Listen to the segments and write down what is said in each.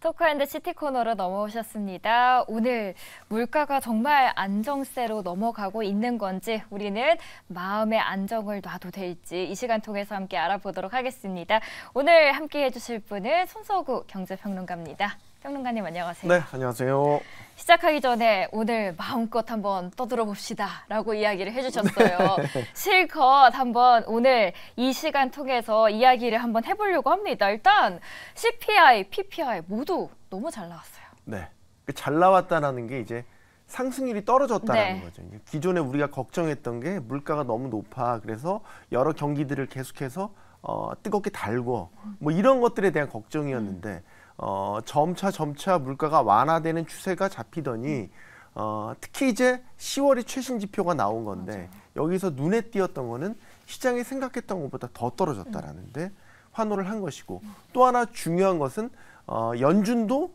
토크앤드시티 코너로 넘어오셨습니다. 오늘 물가가 정말 안정세로 넘어가고 있는 건지 우리는 마음의 안정을 놔도 될지 이 시간 통해서 함께 알아보도록 하겠습니다. 오늘 함께 해주실 분은 손석우 경제평론가입니다. 평론가님 안녕하세요. 네, 안녕하세요. 시작하기 전에 오늘 마음껏 한번 떠들어 봅시다 라고 이야기를 해주셨어요. 네. 실컷 한번 오늘 이 시간 통해서 이야기를 한번 해보려고 합니다. 일단 CPI, PPI 모두 너무 잘 나왔어요. 네, 잘 나왔다는 게 이제 상승률이 떨어졌다는 네. 거죠. 기존에 우리가 걱정했던 게 물가가 너무 높아. 그래서 여러 경기들을 계속해서 뜨겁게 달고 뭐 이런 것들에 대한 걱정이었는데 점차 물가가 완화되는 추세가 잡히더니 특히 이제 10월이 최신 지표가 나온 건데 맞아요. 여기서 눈에 띄었던 거는 시장이 생각했던 것보다 더 떨어졌다라는데 환호를 한 것이고 또 하나 중요한 것은 연준도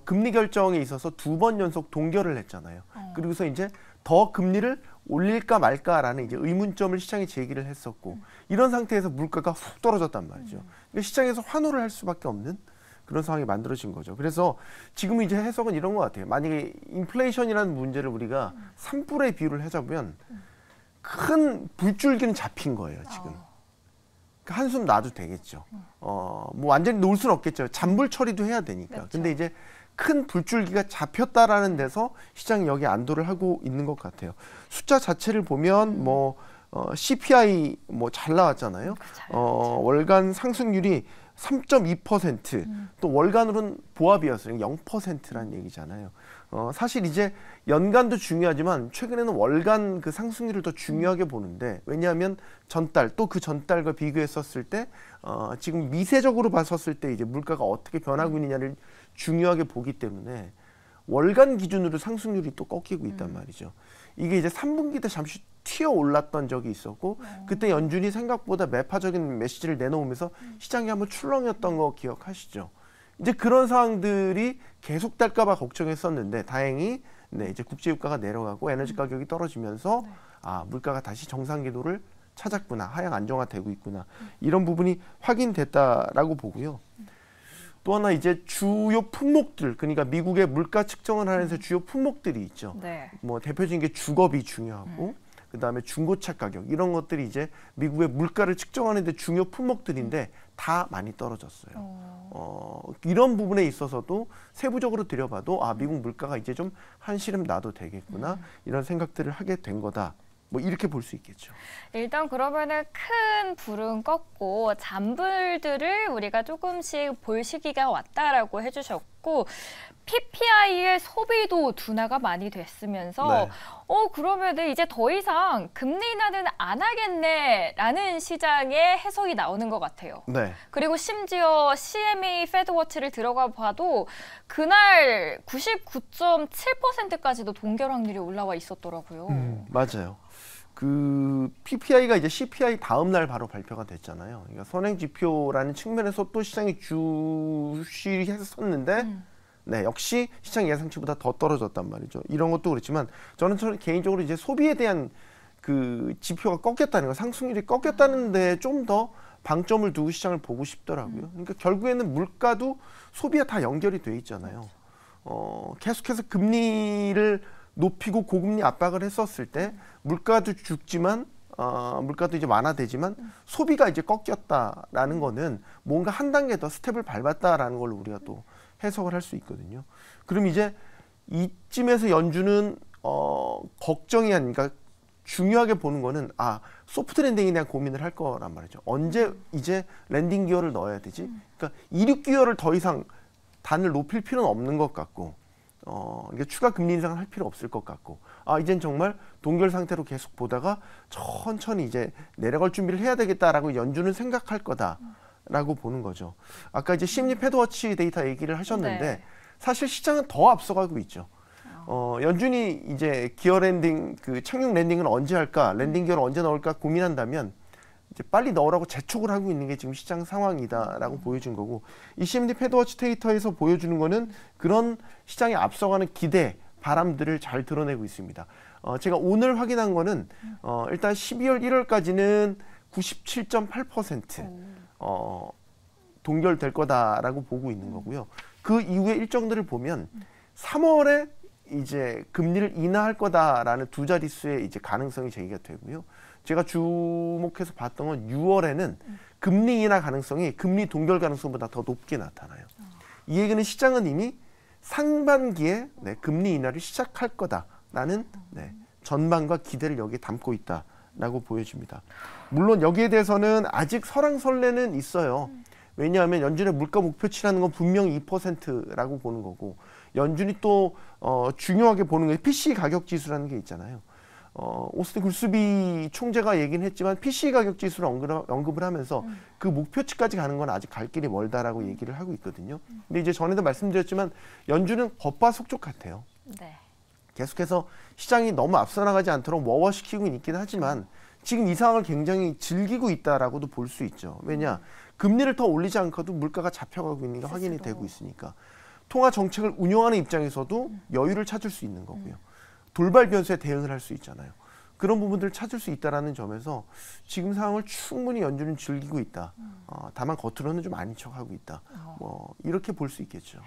금리 결정에 있어서 2번 연속 동결을 했잖아요. 그리고서 이제 더 금리를 올릴까 말까라는 이제 의문점을 시장이 제기를 했었고 이런 상태에서 물가가 훅 떨어졌단 말이죠. 그러니까 시장에서 환호를 할 수밖에 없는 그런 상황이 만들어진 거죠. 그래서 지금 이제 해석은 이런 것 같아요. 만약에 인플레이션이라는 문제를 우리가 산불에 비유를 해자면 큰 불줄기는 잡힌 거예요, 지금. 그러니까 한숨 놔도 되겠죠. 뭐 완전히 놓을 수는 없겠죠. 잔불 처리도 해야 되니까. 그렇죠. 근데 이제 큰 불줄기가 잡혔다라는 데서 시장이 여기 안도를 하고 있는 것 같아요. 숫자 자체를 보면 뭐 CPI 뭐 잘 나왔잖아요. 월간 상승률이 3.2%, 또 월간으로는 보합이었어요. 0%라는 얘기잖아요. 사실 이제 연간도 중요하지만 최근에는 월간 그 상승률을 더 중요하게 보는데 왜냐하면 전달 또 그 전달과 비교했었을 때 지금 미세적으로 봤었을 때 이제 물가가 어떻게 변하고 있느냐를 중요하게 보기 때문에 월간 기준으로 상승률이 또 꺾이고 있단 말이죠. 이게 이제 3분기 때 잠시 튀어 올랐던 적이 있었고 그때 연준이 생각보다 매파적인 메시지를 내놓으면서 시장이 한번 출렁였던 거 기억하시죠? 이제 그런 상황들이 계속될까 봐 걱정했었는데 다행히 네, 이제 국제유가가 내려가고 에너지 가격이 떨어지면서 물가가 다시 정상 궤도를 찾았구나, 하향 안정화되고 있구나 이런 부분이 확인됐다라고 보고요. 또 하나 이제 주요 품목들, 그러니까 미국의 물가 측정을 하면서 주요 품목들이 있죠. 네. 뭐 대표적인 게 주거비 중요하고 그다음에 중고차 가격 이런 것들이 이제 미국의 물가를 측정하는 데 중요 품목들인데 다 많이 떨어졌어요. 이런 부분에 있어서도 세부적으로 들여봐도 미국 물가가 이제 좀 한시름 나도 되겠구나 이런 생각들을 하게 된 거다. 뭐 이렇게 볼 수 있겠죠. 일단 그러면은 큰 불은 껐고 잔불들을 우리가 조금씩 볼 시기가 왔다라고 해주셨고 PPI의 소비도 둔화가 많이 됐으면서 네. 그러면은 이제 더 이상 금리 인하는 안 하겠네라는 시장의 해석이 나오는 것 같아요. 네. 그리고 심지어 CME 패드워치를 들어가 봐도 그날 99.7%까지도 동결 확률이 올라와 있었더라고요. 맞아요. 그 PPI가 이제 CPI 다음 날 바로 발표가 됐잖아요. 그러니까 선행 지표라는 측면에서 또 시장이 주시했었는데 네, 역시 시장 예상치보다 더 떨어졌단 말이죠. 이런 것도 그렇지만 저는 개인적으로 이제 소비에 대한 그 지표가 꺾였다는 거, 상승률이 꺾였다는 데 좀 더 방점을 두고 시장을 보고 싶더라고요. 그러니까 결국에는 물가도 소비와 다 연결이 돼 있잖아요. 계속해서 금리를 높이고 고금리 압박을 했었을 때 물가도 죽지만 물가도 이제 완화되지만 소비가 이제 꺾였다라는 거는 뭔가 한 단계 더 스텝을 밟았다라는 걸로 우리가 또 해석을 할 수 있거든요. 그럼 이제 이쯤에서 연준은 걱정이 아니니까 중요하게 보는 거는 소프트 랜딩에 대한 고민을 할 거란 말이죠. 언제 이제 랜딩 기어를 넣어야 되지? 그러니까 이륙 기어를 더 이상 단을 높일 필요는 없는 것 같고 이게 추가 금리 인상을 할 필요 없을 것 같고 이젠 정말 동결 상태로 계속 보다가 천천히 이제 내려갈 준비를 해야 되겠다라고 연준은 생각할 거다라고 보는 거죠. 아까 이제 심리 패드워치 데이터 얘기를 하셨는데 네. 사실 시장은 더 앞서가고 있죠. 연준이 이제 기어 랜딩, 그 착륙 랜딩은 언제 할까, 랜딩 기어를 언제 넣을까 고민한다면 이제 빨리 넣으라고 재촉을 하고 있는 게 지금 시장 상황이다라고 보여준 거고 이 CME 패드워치 데이터에서 보여주는 거는 그런 시장에 앞서가는 기대, 바람들을 잘 드러내고 있습니다. 제가 오늘 확인한 거는 일단 12월 1월까지는 97.8% 동결될 거다라고 보고 있는 거고요. 그 이후의 일정들을 보면 3월에 이제 금리를 인하할 거다라는 두 자릿수의 이제 가능성이 제기가 되고요. 제가 주목해서 봤던 건 6월에는 금리 인하 가능성이 금리 동결 가능성보다 더 높게 나타나요. 이 얘기는 시장은 이미 상반기에 금리 인하를 시작할 거다라는 전망과 기대를 여기에 담고 있다라고 보여집니다. 물론 여기에 대해서는 아직 설왕설래는 있어요. 왜냐하면 연준의 물가 목표치라는 건 분명히 2%라고 보는 거고, 연준이 또 중요하게 보는 게 PCE 가격 지수라는 게 있잖아요. 오스틴 굴스비 총재가 얘기는 했지만 PCE 가격 지수를 언급을 하면서 그 목표치까지 가는 건 아직 갈 길이 멀다라고 얘기를 하고 있거든요. 근데 이제 전에도 말씀드렸지만 연준은 겉바속촉 같아요. 네. 계속해서 시장이 너무 앞서 나가지 않도록 워워시키고 있긴 하지만 지금 이 상황을 굉장히 즐기고 있다라고도 볼 수 있죠. 왜냐? 금리를 더 올리지 않고도 물가가 잡혀가고 있는 게 확인이 되고 있으니까. 통화 정책을 운용하는 입장에서도 여유를 찾을 수 있는 거고요. 돌발 변수에 대응을 할 수 있잖아요. 그런 부분들을 찾을 수 있다는 점에서 지금 상황을 충분히 연준은 즐기고 있다. 다만 겉으로는 좀 아닌 척하고 있다. 뭐 이렇게 볼 수 있겠죠.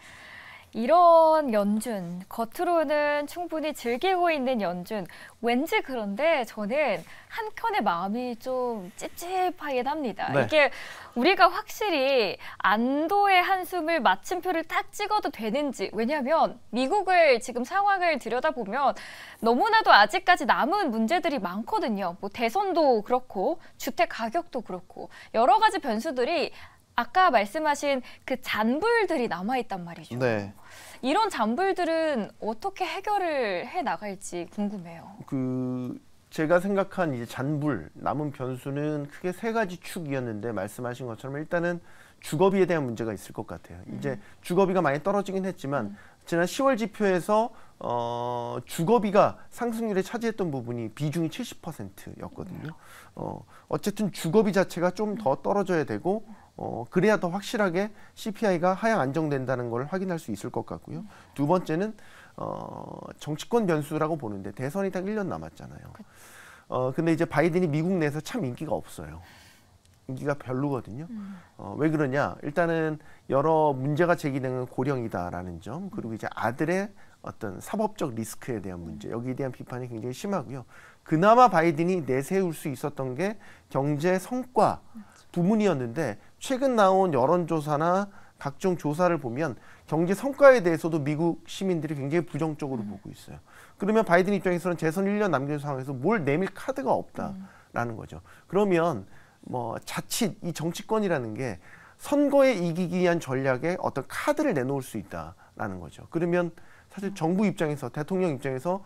이런 연준, 겉으로는 충분히 즐기고 있는 연준, 왠지 그런데 저는 한켠의 마음이 좀 찝찝하긴 합니다. 네. 이게 우리가 확실히 안도의 한숨을 마침표를 딱 찍어도 되는지, 왜냐하면 미국을 지금 상황을 들여다보면 너무나도 아직까지 남은 문제들이 많거든요. 뭐 대선도 그렇고 주택 가격도 그렇고 여러 가지 변수들이 아까 말씀하신 그 잔불들이 남아있단 말이죠. 네. 이런 잔불들은 어떻게 해결을 해 나갈지 궁금해요. 제가 생각한 이제 잔불, 남은 변수는 크게 세 가지 축이었는데 말씀하신 것처럼 일단은 주거비에 대한 문제가 있을 것 같아요. 이제 주거비가 많이 떨어지긴 했지만 지난 10월 지표에서 주거비가 상승률에 차지했던 부분이 비중이 70%였거든요. 어쨌든 주거비 자체가 좀 더 떨어져야 되고 그래야 더 확실하게 CPI가 하향 안정된다는 걸 확인할 수 있을 것 같고요. 두 번째는 정치권 변수라고 보는데 대선이 딱 1년 남았잖아요. 근데 이제 바이든이 미국 내에서 참 인기가 없어요. 인기가 별로거든요. 왜 그러냐? 일단은 여러 문제가 제기되는 고령이다라는 점, 그리고 이제 아들의 어떤 사법적 리스크에 대한 문제, 여기에 대한 비판이 굉장히 심하고요. 그나마 바이든이 내세울 수 있었던 게 경제 성과 부문이었는데 최근 나온 여론조사나 각종 조사를 보면 경제 성과에 대해서도 미국 시민들이 굉장히 부정적으로 보고 있어요. 그러면 바이든 입장에서는 재선 1년 남긴 상황에서 뭘 내밀 카드가 없다라는 거죠. 그러면 뭐 자칫 이 정치권이라는 게 선거에 이기기 위한 전략에 어떤 카드를 내놓을 수 있다라는 거죠. 그러면 사실 정부 입장에서, 대통령 입장에서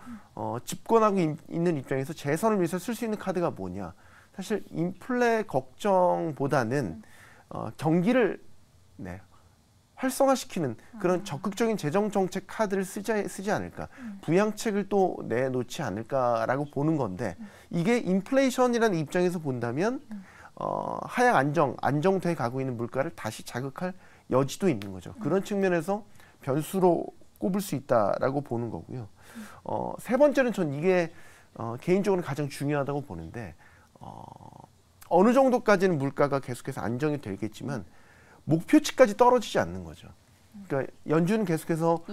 집권하고 있는 입장에서 재선을 위해서 쓸 수 있는 카드가 뭐냐. 사실 인플레 걱정보다는 경기를 활성화시키는 그런 적극적인 재정 정책 카드를 쓰지 않을까, 부양책을 또 내놓지 않을까라고 보는 건데, 이게 인플레이션이라는 입장에서 본다면 하향 안정돼 가고 있는 물가를 다시 자극할 여지도 있는 거죠. 그런 측면에서 변수로 꼽을 수 있다라고 보는 거고요. 세 번째는 전 이게 개인적으로 가장 중요하다고 보는데, 어느 정도까지는 물가가 계속해서 안정이 되겠지만 목표치까지 떨어지지 않는 거죠. 그러니까 연준은 계속해서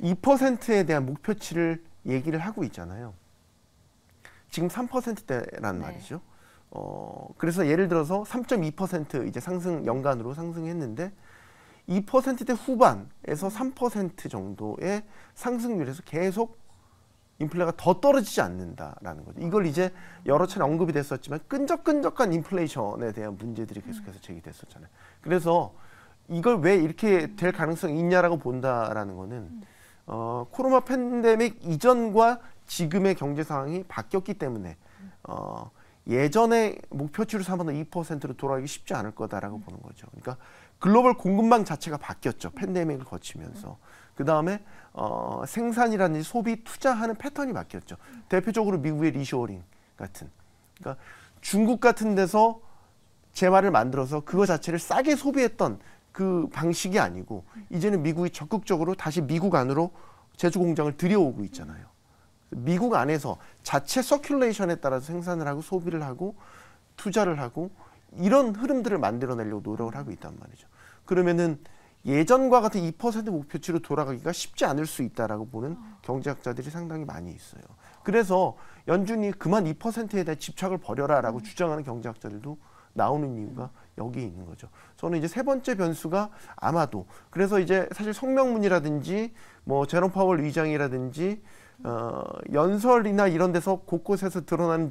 2%에 대한 목표치를 얘기를 하고 있잖아요. 지금 3%대란 말이죠. 그래서 예를 들어서 3.2% 이제 연간으로 상승했는데 2%대 후반에서 3% 정도의 상승률에서 계속 인플레가 더 떨어지지 않는다라는 거죠. 이걸 이제 여러 차례 언급이 됐었지만 끈적끈적한 인플레이션에 대한 문제들이 계속해서 제기됐었잖아요. 그래서 이걸 왜 이렇게 될 가능성이 있냐라고 본다라는 거는 코로나 팬데믹 이전과 지금의 경제 상황이 바뀌었기 때문에 예전의 목표치를 삼았던 2%로 돌아가기 쉽지 않을 거다라고 보는 거죠. 그러니까 글로벌 공급망 자체가 바뀌었죠. 팬데믹을 거치면서. 그 다음에 생산이라든지 소비, 투자하는 패턴이 바뀌었죠. 대표적으로 미국의 리쇼어링 같은. 그러니까 중국 같은 데서 재화를 만들어서 그거 자체를 싸게 소비했던 그 방식이 아니고 이제는 미국이 적극적으로 다시 미국 안으로 제조 공장을 들여오고 있잖아요. 미국 안에서 자체 서큘레이션에 따라서 생산을 하고 소비를 하고 투자를 하고 이런 흐름들을 만들어내려고 노력을 하고 있단 말이죠. 그러면은 예전과 같은 2% 목표치로 돌아가기가 쉽지 않을 수 있다라고 보는 경제학자들이 상당히 많이 있어요. 그래서 연준이 그만 2%에 대한 집착을 버려라라고 주장하는 경제학자들도 나오는 이유가 여기에 있는 거죠. 저는 이제 세 번째 변수가 아마도 그래서 이제 사실 성명문이라든지 뭐 제롬 파월 의장이라든지 연설이나 이런 데서 곳곳에서 드러나는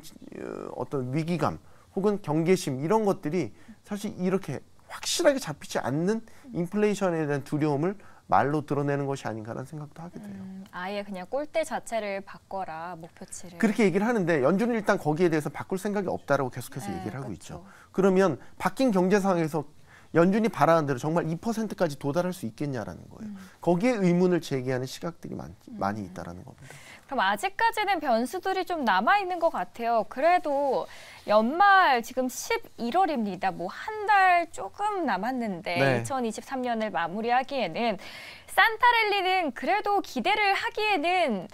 어떤 위기감 혹은 경계심 이런 것들이 사실 이렇게 확실하게 잡히지 않는 인플레이션에 대한 두려움을 말로 드러내는 것이 아닌가라는 생각도 하게 돼요. 아예 그냥 꼴대 자체를 바꿔라, 목표치를. 그렇게 얘기를 하는데 연준은 일단 거기에 대해서 바꿀 생각이 없다라고 계속해서 얘기를 하고 있죠. 그러면 바뀐 경제 상황에서 연준이 바라는 대로 정말 2%까지 도달할 수 있겠냐라는 거예요. 거기에 의문을 제기하는 시각들이 많이 있다라는 겁니다. 그럼 아직까지는 변수들이 좀 남아있는 것 같아요. 그래도 연말 지금 11월입니다. 뭐 한 달 조금 남았는데 네. 2023년을 마무리하기에는 산타랠리는 그래도 기대를 하기에는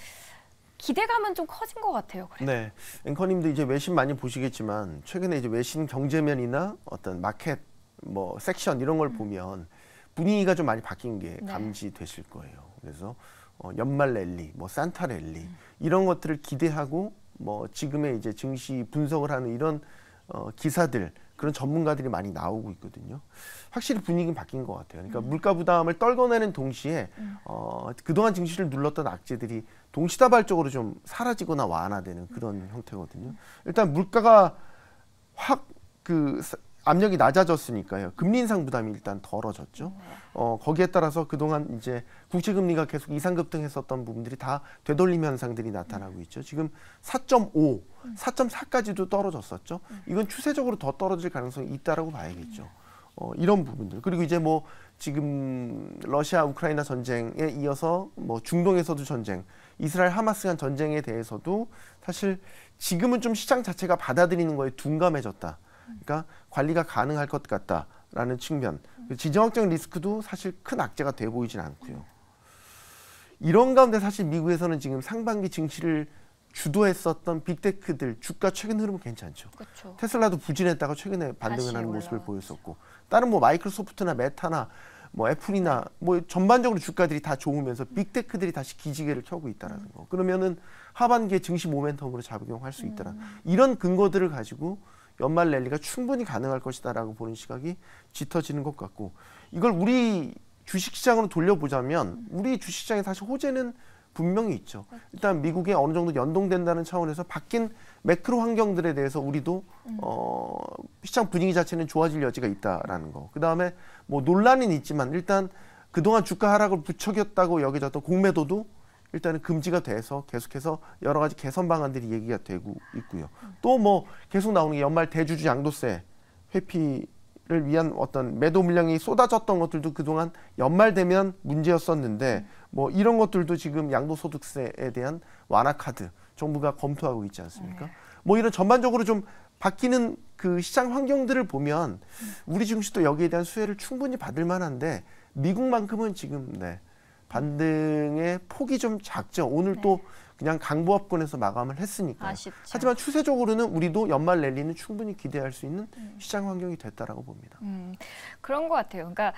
기대감은 좀 커진 것 같아요. 그래도. 네, 앵커님도 이제 외신 많이 보시겠지만 최근에 이제 외신 경제면이나 어떤 마켓 뭐 섹션 이런 걸 보면 분위기가 좀 많이 바뀐 게 감지되실 거예요. 그래서 연말 랠리, 뭐 산타 랠리 이런 것들을 기대하고 뭐 지금의 이제 증시 분석을 하는 이런 기사들 그런 전문가들이 많이 나오고 있거든요. 확실히 분위기는 바뀐 것 같아요. 그러니까 물가 부담을 떨궈내는 동시에 그동안 증시를 눌렀던 악재들이 동시다발적으로 좀 사라지거나 완화되는 그런 형태거든요. 일단 물가가 확 압력이 낮아졌으니까요. 금리 인상 부담이 일단 덜어졌죠. 거기에 따라서 그동안 이제 국채 금리가 계속 이상급등했었던 부분들이 다 되돌림 현상들이 나타나고 있죠. 지금 4.5, 4.4까지도 떨어졌었죠. 이건 추세적으로 더 떨어질 가능성이 있다라고 봐야겠죠. 이런 부분들. 그리고 이제 뭐 지금 러시아 우크라이나 전쟁에 이어서 뭐 중동에서도 전쟁, 이스라엘 하마스 간 전쟁에 대해서도 사실 지금은 좀 시장 자체가 받아들이는 거에 둔감해졌다. 그러니까 관리가 가능할 것 같다라는 측면, 지정학적 리스크도 사실 큰 악재가 돼 보이진 않고요. 이런 가운데 사실 미국에서는 지금 상반기 증시를 주도했었던 빅테크들 주가 최근 흐름은 괜찮죠. 그렇죠. 테슬라도 부진했다가 최근에 반등을 하는 모습을 보였었고, 다른 뭐 마이크로소프트나 메타나 뭐 애플이나 뭐 전반적으로 주가들이 다 좋으면서 빅테크들이 다시 기지개를 켜고 있다라는 거. 그러면은 하반기에 증시 모멘텀으로 작용할 수 있다라는 이런 근거들을 가지고 연말 랠리가 충분히 가능할 것이다라고 보는 시각이 짙어지는 것 같고, 이걸 우리 주식시장으로 돌려보자면 우리 주식시장에 사실 호재는 분명히 있죠. 일단 미국에 어느 정도 연동된다는 차원에서 바뀐 매크로 환경들에 대해서 우리도 시장 분위기 자체는 좋아질 여지가 있다라는 거. 그 다음에 뭐 논란은 있지만 일단 그동안 주가 하락을 부추겼다고 여겨졌던 공매도도 일단은 금지가 돼서 계속해서 여러 가지 개선 방안들이 얘기가 되고 있고요. 또 뭐 계속 나오는 게 연말 대주주 양도세 회피를 위한 어떤 매도 물량이 쏟아졌던 것들도 그동안 연말 되면 문제였었는데 뭐 이런 것들도 지금 양도소득세에 대한 완화 카드 정부가 검토하고 있지 않습니까? 뭐 이런 전반적으로 좀 바뀌는 그 시장 환경들을 보면 우리 증시도 여기에 대한 수혜를 충분히 받을 만한데 미국만큼은 지금 반등의 폭이 좀 작죠. 오늘 또 그냥 강보합권에서 마감을 했으니까. 아쉽죠. 하지만 추세적으로는 우리도 연말 랠리는 충분히 기대할 수 있는 시장 환경이 됐다라고 봅니다. 그런 것 같아요. 그러니까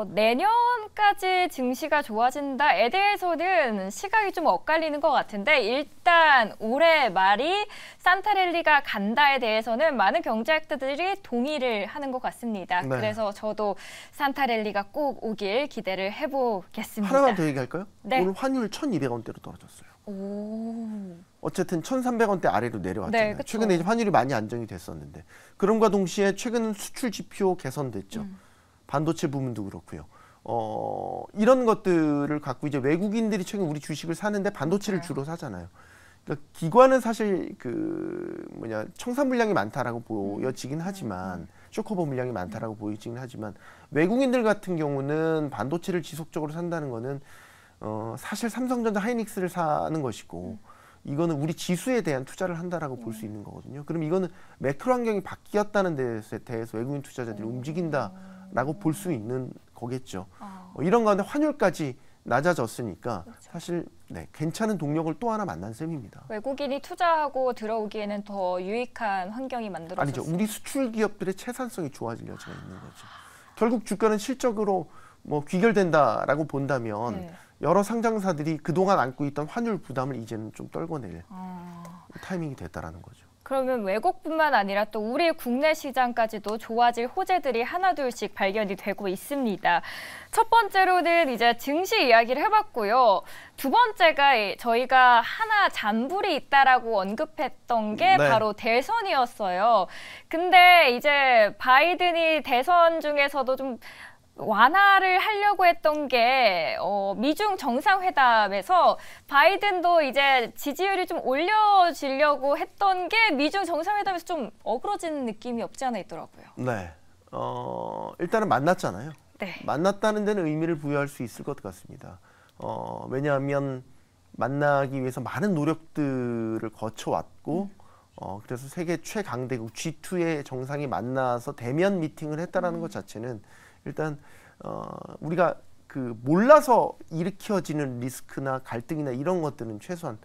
내년까지 증시가 좋아진다에 대해서는 시각이 좀 엇갈리는 것 같은데, 일단 올해 말이 산타랠리가 간다에 대해서는 많은 경제학자들이 동의를 하는 것 같습니다. 네. 그래서 저도 산타랠리가 꼭 오길 기대를 해보겠습니다. 하나만 더 얘기할까요? 네. 오늘 환율 1,200원대로 떨어졌어요. 오. 어쨌든 1,300원대 아래로 내려왔잖아요. 네, 그쵸. 최근에 이제 환율이 많이 안정이 됐었는데, 그럼과 동시에 최근 수출 지표 개선됐죠. 반도체 부분도 그렇고요. 이런 것들을 갖고 이제 외국인들이 최근 우리 주식을 사는데 반도체를 주로 사잖아요. 그러니까 기관은 사실 청산 물량이 많다라고 보여지긴 하지만, 쇼커버 물량이 많다라고 보이지긴 하지만, 외국인들 같은 경우는 반도체를 지속적으로 산다는 거는 사실 삼성전자 하이닉스를 사는 것이고, 이거는 우리 지수에 대한 투자를 한다라고 볼 수 있는 거거든요. 그럼 이거는 매크로 환경이 바뀌었다는 데에 대해서 외국인 투자자들이 움직인다라고 볼 수 있는 거겠죠. 이런 가운데 환율까지 낮아졌으니까 사실 괜찮은 동력을 또 하나 만난 셈입니다. 외국인이 투자하고 들어오기에는 더 유익한 환경이 만들어졌습니다. 아니죠. 우리 수출 기업들의 채산성이 좋아질 여지가 있는 거죠. 결국 주가는 실적으로 뭐 귀결된다라고 본다면 네. 여러 상장사들이 그동안 안고 있던 환율 부담을 이제는 좀 떨궈낼 타이밍이 됐다라는 거죠. 그러면 외국뿐만 아니라 또 우리 국내 시장까지도 좋아질 호재들이 하나둘씩 발견이 되고 있습니다. 첫 번째로는 이제 증시 이야기를 해봤고요. 두 번째가 저희가 하나 잔불이 있다라고 언급했던 게 네. 바로 대선이었어요. 근데 이제 바이든이 대선 중에서도 좀 완화를 하려고 했던 게 미중 정상회담에서 바이든도 이제 지지율이 좀 올려지려고 했던 게 미중 정상회담에서 좀 어그러진 느낌이 없지 않아 있더라고요. 네. 일단은 만났잖아요. 네. 만났다는 데는 의미를 부여할 수 있을 것 같습니다. 왜냐하면 만나기 위해서 많은 노력들을 거쳐왔고 그래서 세계 최강대국 G2의 정상이 만나서 대면 미팅을 했다라는 것 자체는 일단 우리가 그 몰라서 일으켜지는 리스크나 갈등이나 이런 것들은 최소한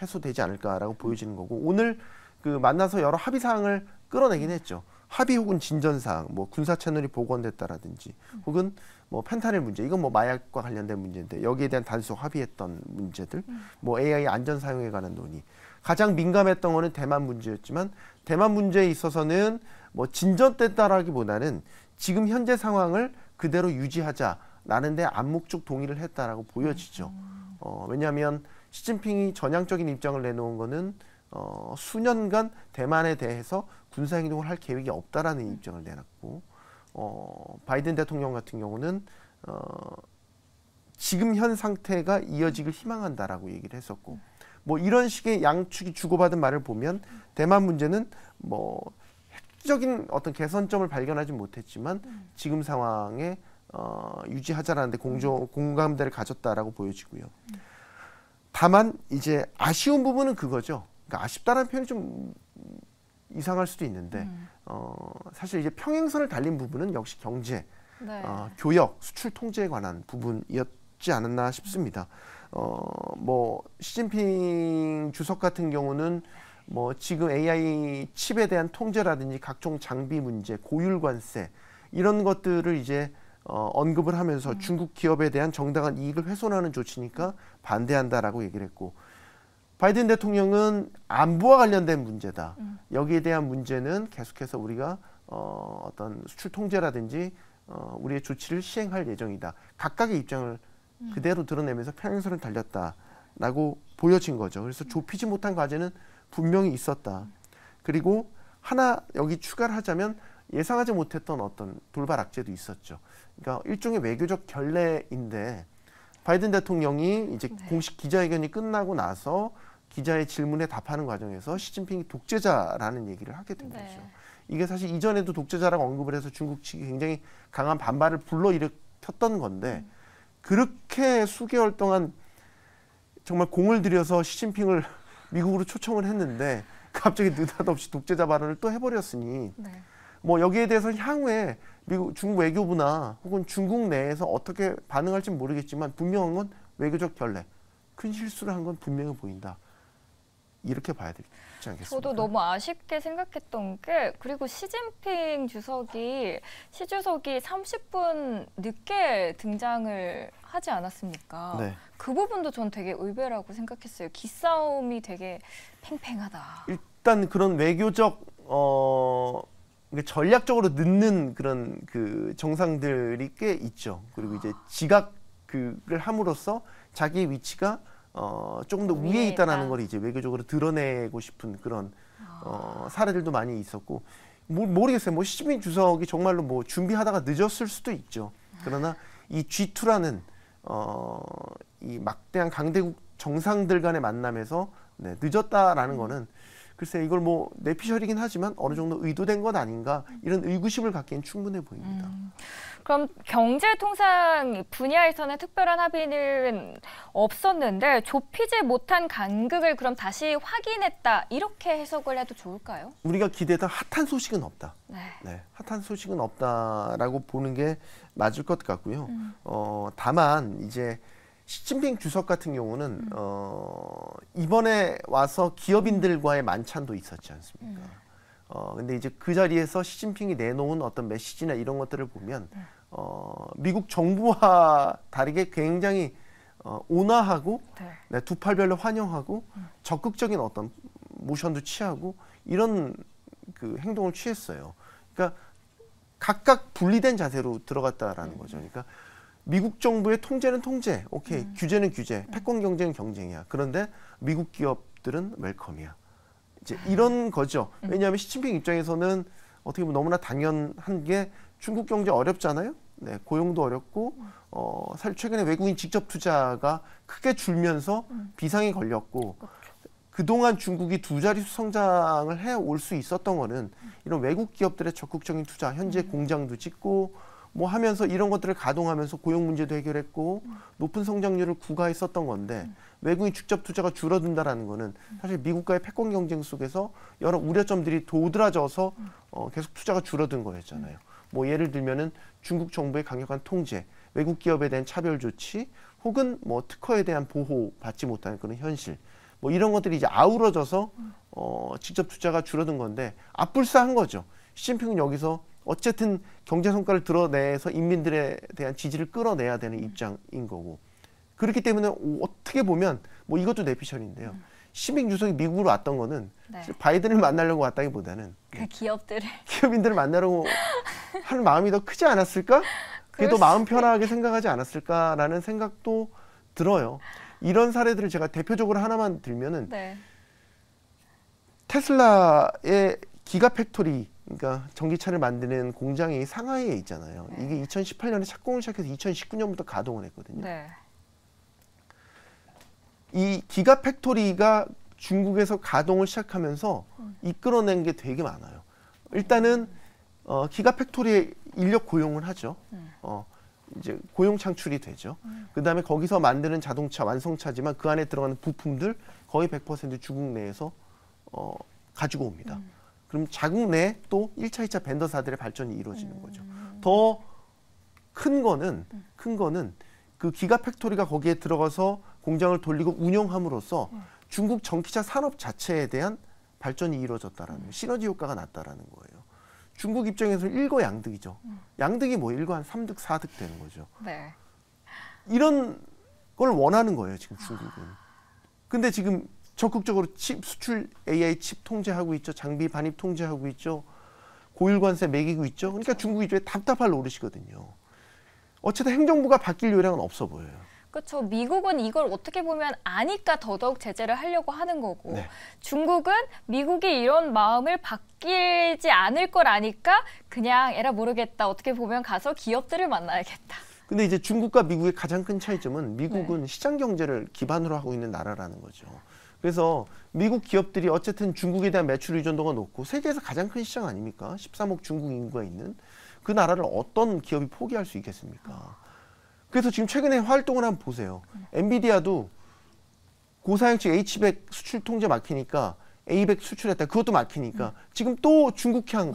해소되지 않을까라고 보여지는 거고, 오늘 그 만나서 여러 합의 사항을 끌어내긴 했죠. 합의 혹은 진전 사항, 뭐 군사 채널이 복원됐다라든지, 혹은 뭐 펜타닐 문제, 이건 뭐 마약과 관련된 문제인데 여기에 대한 단속 합의했던 문제들, 뭐 AI 안전 사용에 관한 논의. 가장 민감했던 거는 대만 문제였지만, 대만 문제에 있어서는 뭐 진전됐다라기보다는 지금 현재 상황을 그대로 유지하자라는 데 암묵적 동의를 했다라고 보여지죠. 왜냐하면 시진핑이 전향적인 입장을 내놓은 거는 수년간 대만에 대해서 군사행동을 할 계획이 없다라는 입장을 내놨고, 바이든 대통령 같은 경우는 지금 현 상태가 이어지길 희망한다라고 얘기를 했었고, 뭐 이런 식의 양측이 주고받은 말을 보면 대만 문제는 뭐 획기적인 어떤 개선점을 발견하지 못했지만 지금 상황에 유지하자라는 데 공감대를 가졌다라고 보여지고요. 다만 이제 아쉬운 부분은 그거죠. 그러니까 아쉽다라는 표현이 좀 이상할 수도 있는데 사실 이제 평행선을 달린 부분은 역시 경제, 네. 교역, 수출 통제에 관한 부분이었지 않았나 싶습니다. 뭐 시진핑 주석 같은 경우는 뭐 지금 AI 칩에 대한 통제라든지 각종 장비 문제, 고율 관세 이런 것들을 이제 언급을 하면서 중국 기업에 대한 정당한 이익을 훼손하는 조치니까 반대한다라고 얘기를 했고, 바이든 대통령은 안보와 관련된 문제다. 여기에 대한 문제는 계속해서 우리가 어떤 수출 통제라든지 우리의 조치를 시행할 예정이다. 각각의 입장을 그대로 드러내면서 평행선을 달렸다라고 보여진 거죠. 그래서 좁히지 못한 과제는 분명히 있었다. 그리고 하나 여기 추가를 하자면 예상하지 못했던 어떤 돌발 악재도 있었죠. 그러니까 일종의 외교적 결례인데, 바이든 대통령이 이제 공식 기자회견이 끝나고 나서 기자의 질문에 답하는 과정에서 시진핑이 독재자라는 얘기를 하게 된 거죠. 이게 사실 이전에도 독재자라고 언급을 해서 중국 측이 굉장히 강한 반발을 불러일으켰던 건데, 그렇게 수개월 동안 정말 공을 들여서 시진핑을 미국으로 초청을 했는데 갑자기 느닷없이 독재자 발언을 또 해버렸으니 뭐 여기에 대해서 향후에 중국 외교부나 혹은 중국 내에서 어떻게 반응할지 모르겠지만 분명한 건 외교적 결례, 큰 실수를 한 건 분명해 보인다. 이렇게 봐야 되지 않겠습니까? 저도 너무 아쉽게 생각했던 게, 그리고 시진핑 주석이 30분 늦게 등장을 하지 않았습니까? 네. 그 부분도 전 되게 의외라고 생각했어요. 기싸움이 되게 팽팽하다. 일단 그런 외교적 전략적으로 늦는 그런 그 정상들이 꽤 있죠. 그리고 이제 지각을 함으로써 자기의 위치가 조금 더 위에 있다라는 걸 이제 외교적으로 드러내고 싶은 그런 사례들도 많이 있었고, 모르겠어요. 뭐 시진핑 주석이 정말로 뭐 준비하다가 늦었을 수도 있죠. 그러나 이 G2라는 이 막대한 강대국 정상들 간의 만남에서 늦었다라는 거는 글쎄 이걸 뭐 내피셜이긴 하지만 어느 정도 의도된 것 아닌가, 이런 의구심을 갖기엔 충분해 보입니다. 그럼 경제통상 분야에서는 특별한 합의는 없었는데 좁히지 못한 간극을 그럼 다시 확인했다, 이렇게 해석을 해도 좋을까요? 우리가 기대했던 핫한 소식은 없다. 네. 핫한 소식은 없다라고 보는 게 맞을 것 같고요. 다만 이제 시진핑 주석 같은 경우는 이번에 와서 기업인들과의 만찬도 있었지 않습니까? 근데 이제 그 자리에서 시진핑이 내놓은 어떤 메시지나 이런 것들을 보면 미국 정부와 다르게 굉장히 온화하고 네, 두 팔별로 환영하고 적극적인 어떤 모션도 취하고 이런 그 행동을 취했어요. 그러니까 각각 분리된 자세로 들어갔다라는 거죠. 그러니까 미국 정부의 통제는 통제, 오케이, 규제는 규제, 패권 경쟁은 경쟁이야. 그런데 미국 기업들은 웰컴이야. 이제 이런 거죠. 왜냐하면 시진핑 입장에서는 어떻게 보면 너무나 당연한 게 중국 경제 어렵잖아요. 네, 고용도 어렵고 사실 최근에 외국인 직접 투자가 크게 줄면서 비상이 걸렸고 그동안 중국이 두 자릿수 성장을 해올 수 있었던 거는 이런 외국 기업들의 적극적인 투자, 현재 공장도 짓고 뭐 하면서 이런 것들을 가동하면서 고용 문제도 해결했고 높은 성장률을 구가했었던 건데 외국인 직접 투자가 줄어든다라는 거는 사실 미국과의 패권 경쟁 속에서 여러 우려점들이 도드라져서 계속 투자가 줄어든 거였잖아요. 뭐 예를 들면은 중국 정부의 강력한 통제, 외국 기업에 대한 차별 조치, 혹은 뭐 특허에 대한 보호 받지 못하는 그런 현실, 뭐 이런 것들이 이제 아우러져서 직접 투자가 줄어든 건데 압불사한 거죠. 시진핑은 여기서 어쨌든 경제 성과를 드러내서 인민들에 대한 지지를 끌어내야 되는 입장인 거고 그렇기 때문에 어떻게 보면 뭐 이것도 내피셜인데요. 시진핑 주석이 미국으로 왔던 거는 바이든을 만나려고 왔다기보다는 그 기업인들을 만나려고 하는 마음이 더 크지 않았을까? 그게 더 마음 편하게 생각하지 않았을까라는 생각도 들어요. 이런 사례들을 제가 대표적으로 하나만 들면은 테슬라의 기가팩토리, 그러니까 전기차를 만드는 공장이 상하이에 있잖아요. 이게 2018년에 착공을 시작해서 2019년부터 가동을 했거든요. 이 기가팩토리가 중국에서 가동을 시작하면서 이끌어낸 게 되게 많아요. 일단은 기가팩토리에 인력 고용을 하죠. 이제 고용 창출이 되죠. 그다음에 거기서 만드는 자동차 완성차지만 그 안에 들어가는 부품들 거의 100% 중국 내에서 가지고 옵니다. 그럼 자국 내에 또 1차, 2차 벤더사들의 발전이 이루어지는 거죠. 더 큰 거는 그 기가팩토리가 거기에 들어가서 공장을 돌리고 운영함으로써 중국 전기차 산업 자체에 대한 발전이 이루어졌다라는 시너지 효과가 났다라는 거예요. 중국 입장에서는 일거양득이죠. 양득이 뭐 일거 한 3득, 4득 되는 거죠. 이런 걸 원하는 거예요, 지금 중국은. 근데 지금 적극적으로 칩 수출 AI 칩 통제하고 있죠. 장비 반입 통제하고 있죠. 고율 관세 매기고 있죠. 그러니까 중국 입장에 답답할 노릇이거든요. 어쨌든 행정부가 바뀔 요량은 없어 보여요. 그렇죠. 미국은 이걸 어떻게 보면 아니까 더더욱 제재를 하려고 하는 거고 중국은 미국이 이런 마음을 바뀌지 않을 걸 아니까 그냥 에라 모르겠다. 어떻게 보면 가서 기업들을 만나야겠다. 근데 이제 중국과 미국의 가장 큰 차이점은 미국은 시장 경제를 기반으로 하고 있는 나라라는 거죠. 그래서 미국 기업들이 어쨌든 중국에 대한 매출 의존도가 높고 세계에서 가장 큰 시장 아닙니까? 13억 중국 인구가 있는 그 나라를 어떤 기업이 포기할 수 있겠습니까? 그래서 지금 최근에 활동을 한번 보세요. 엔비디아도 고사양치 H100 수출 통제 막히니까 A100 수출했다. 그것도 막히니까 지금 또 중국향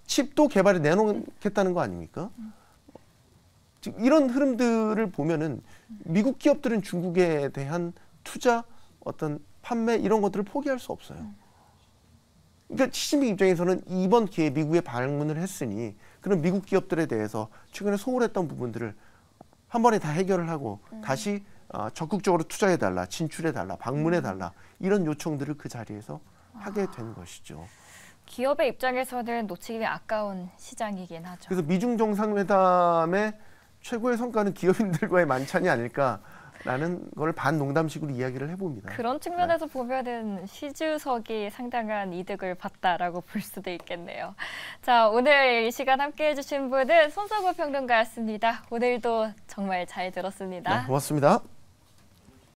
칩도 개발해 내놓겠다는 거 아닙니까? 지금 이런 흐름들을 보면은 미국 기업들은 중국에 대한 투자, 어떤 판매 이런 것들을 포기할 수 없어요. 그러니까 시진핑 입장에서는 이번 기회에 미국에 방문을 했으니 그런 미국 기업들에 대해서 최근에 소홀했던 부분들을 한 번에 다 해결을 하고 다시 적극적으로 투자해달라, 진출해달라, 방문해달라 이런 요청들을 그 자리에서 하게 된 것이죠. 기업의 입장에서는 놓치기 아까운 시장이긴 하죠. 그래서 미중 정상회담의 최고의 성과는 기업인들과의 만찬이 아닐까라는 걸 반농담식으로 이야기를 해봅니다. 그런 측면에서 보면은 시 주석이 상당한 이득을 봤다라고 볼 수도 있겠네요. 자, 오늘 이 시간 함께해 주신 분은 손석구 평론가였습니다. 오늘도 정말 잘 들었습니다. 네, 고맙습니다.